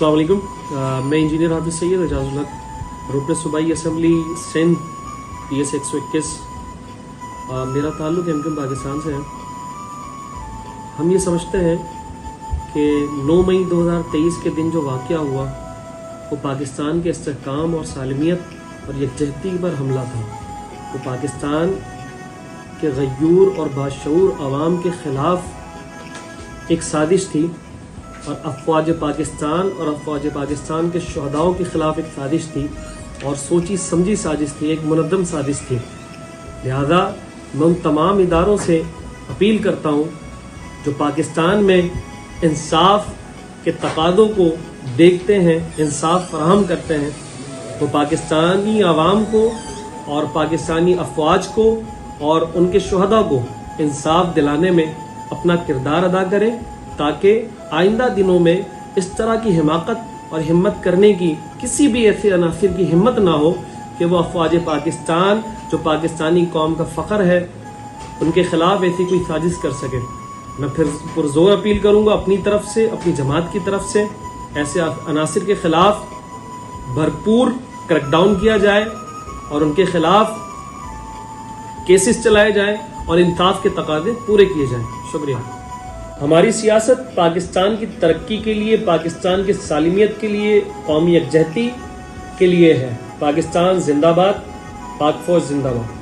अस्सलाम वालेकुम। मैं इंजीनियर हाफिज सैयद एजाजुल हक, रुकन सूबाई असम्बली सिंध PS 121। मेरा ताल्लुक़ एमकेएम पाकिस्तान से है। हम ये समझते हैं कि 9 मई 2023 के दिन जो वाक़या हुआ वो पाकिस्तान के इस्तेहकाम और सालमियत और यकजहती पर हमला था। वो पाकिस्तान के गयूर और बाशऊर अवाम के ख़िलाफ़ एक साजिश थी और अफवाज पाकिस्तान और अफवाज पाकिस्तान के शहदाओं के ख़िलाफ़ एक साजिश थी और सोची समझी साजिश थी, एक मुनद्दम साजिश थी। लिहाजा मैं उन तमाम इदारों से अपील करता हूँ जो पाकिस्तान में इंसाफ के तकादों को देखते हैं, इंसाफ फराहम करते हैं, तो पाकिस्तानी आवाम को और पाकिस्तानी अफवाज को और उनके शुहदा को इंसाफ दिलाने में अपना किरदार अदा करें, ताकि आइंदा दिनों में इस तरह की हिमाकत और हिम्मत करने की किसी भी ऐसे अनासिर की हिम्मत ना हो कि वो अफवाज पाकिस्तान जो पाकिस्तानी कौम का फ़ख्र है उनके ख़िलाफ़ ऐसी कोई साजिश कर सके। मैं फिर पुरज़ोर अपील करूँगा अपनी तरफ से, अपनी जमात की तरफ से, ऐसे अनासिर के ख़िलाफ़ भरपूर क्रैकडाउन किया जाए और उनके ख़िलाफ़ केसेस चलाए जाए और इंसाफ के तकाज़े पूरे किए जाएँ। शुक्रिया। हमारी सियासत पाकिस्तान की तरक्की के लिए, पाकिस्तान की सालिमियत के लिए, कौमी यकजहती के लिए है। पाकिस्तान जिंदाबाद, पाक फौज जिंदाबाद।